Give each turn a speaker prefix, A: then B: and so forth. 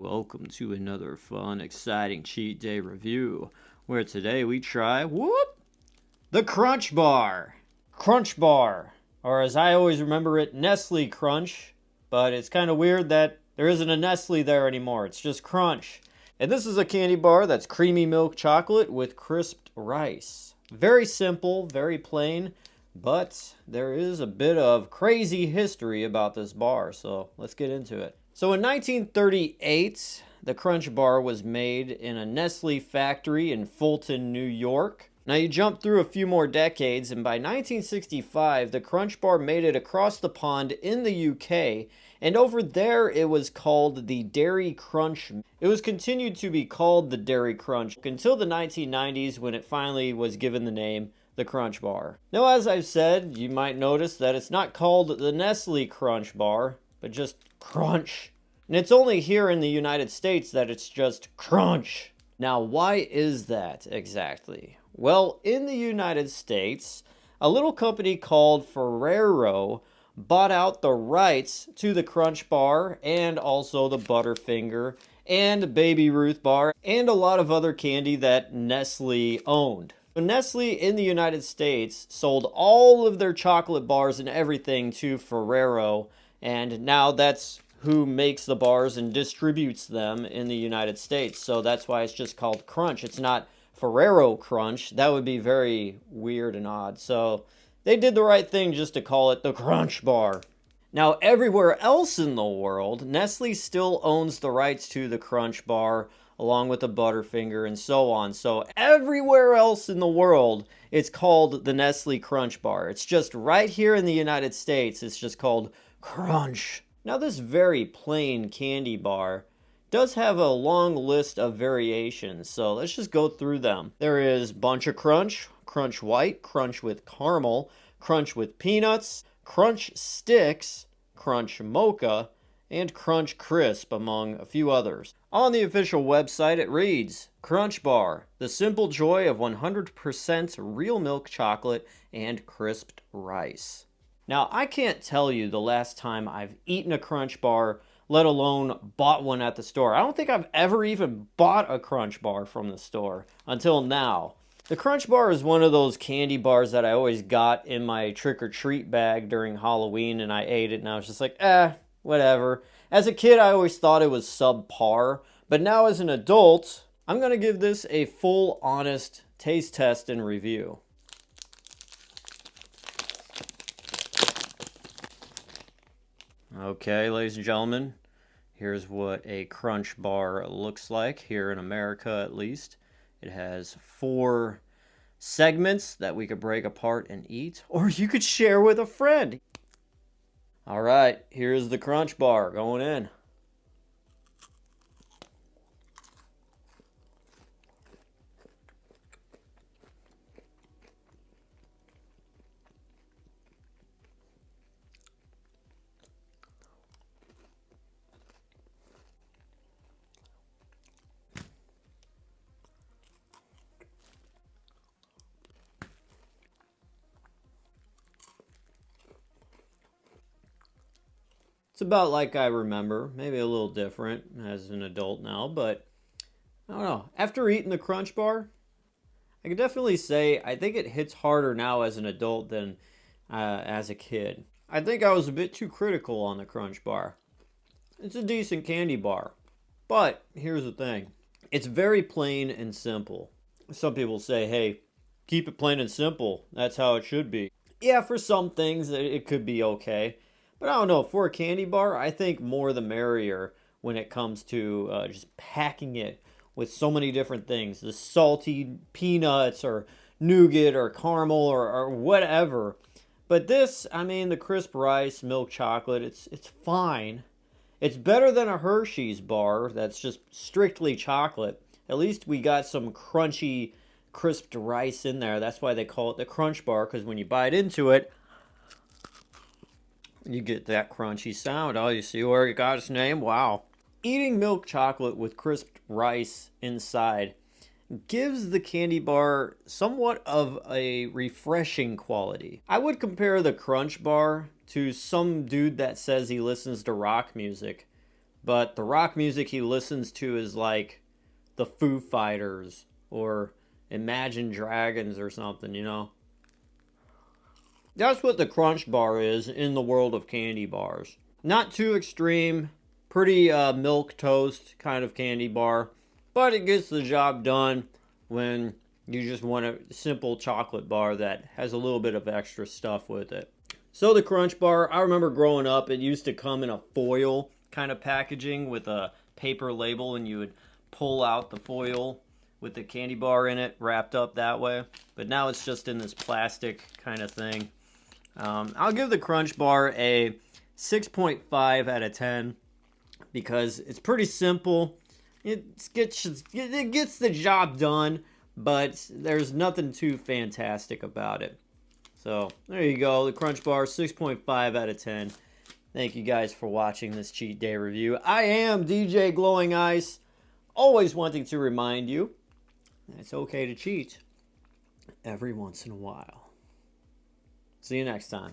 A: Welcome to another fun, exciting cheat day review, where today we try, the Crunch Bar. Crunch Bar, or as I always remember it, Nestle Crunch, but it's kind of weird that there isn't a Nestle there anymore, it's just Crunch. And this is a candy bar that's creamy milk chocolate with crisped rice. Very simple, very plain, but there is a bit of crazy history about this bar, so let's get into it. So in 1938, the Crunch Bar was made in a Nestle factory in Fulton, New York. Now you jump through a few more decades, and by 1965, the Crunch Bar made it across the pond in the UK, and over there it was called the Dairy Crunch. It was continued to be called the Dairy Crunch until the 1990s when it finally was given the name the Crunch Bar. Now, as I've said, you might notice that it's not called the Nestle Crunch Bar, but just Crunch. And it's only here in the United States that it's just Crunch. Now, why is that exactly? Well, in the United States, a little company called Ferrero bought out the rights to the Crunch Bar and also the Butterfinger and Baby Ruth Bar and a lot of other candy that Nestle owned. So Nestle in the United States sold all of their chocolate bars and everything to Ferrero, and now that's who makes the bars and distributes them in the United States. So that's why it's just called Crunch. It's not Ferrero Crunch. That would be very weird and odd. So they did the right thing just to call it the Crunch Bar. Now, everywhere else in the world, Nestle still owns the rights to the Crunch Bar, along with the Butterfinger and so on. So everywhere else in the world, it's called the Nestle Crunch Bar. It's just right here in the United States, it's just called Crunch. Now, this very plain candy bar does have a long list of variations, so let's just go through them. There is Bunch of Crunch, Crunch White, Crunch with Caramel, Crunch with Peanuts, Crunch Sticks, Crunch Mocha, and Crunch Crisp, among a few others. On the official website, it reads, Crunch Bar, the simple joy of 100% real milk chocolate and crisped rice. Now, I can't tell you the last time I've eaten a Crunch Bar, let alone bought one at the store. I don't think I've ever even bought a Crunch Bar from the store until now. The Crunch Bar is one of those candy bars that I always got in my trick-or-treat bag during Halloween, and I ate it, and I was just like, whatever. As a kid, I always thought it was subpar, but now as an adult, I'm going to give this a full, honest taste test and review. Okay, ladies and gentlemen, here's what a Crunch Bar looks like, here in America at least. It has 4 segments that we could break apart and eat, or you could share with a friend. All right, here's the Crunch Bar going in. It's about like I remember, maybe a little different as an adult now, but I don't know. After eating the Crunch Bar, I can definitely say I think it hits harder now as an adult than as a kid. I think I was a bit too critical on the Crunch Bar. It's a decent candy bar, but here's the thing. It's very plain and simple. Some people say, hey, keep it plain and simple. That's how it should be. Yeah, for some things it could be okay. But I don't know, for a candy bar, I think more the merrier when it comes to just packing it with so many different things. The salty peanuts or nougat or caramel or whatever. But this, I mean, the crisp rice, milk chocolate, it's fine. It's better than a Hershey's bar that's just strictly chocolate. At least we got some crunchy, crisped rice in there. That's why they call it the Crunch Bar, because when you bite into it, you get that crunchy sound. Oh, you see where it got its name? Wow. Eating milk chocolate with crisped rice inside gives the candy bar somewhat of a refreshing quality. I would compare the Crunch Bar to some dude that says he listens to rock music. but the rock music he listens to is like the Foo Fighters or Imagine Dragons or something, you know? That's what the Crunch Bar is in the world of candy bars. Not too extreme, pretty milk toast kind of candy bar, but it gets the job done when you just want a simple chocolate bar that has a little bit of extra stuff with it. So the Crunch Bar, I remember growing up, it used to come in a foil kind of packaging with a paper label, and you would pull out the foil with the candy bar in it, wrapped up that way. But now it's just in this plastic kind of thing. I'll give the Crunch Bar a 6.5 out of 10 because it's pretty simple. It gets the job done, but there's nothing too fantastic about it. So there you go, the Crunch Bar, 6.5 out of 10. Thank you guys for watching this cheat day review. I am DJ Glowing Ice, always wanting to remind you that it's okay to cheat every once in a while. See you next time.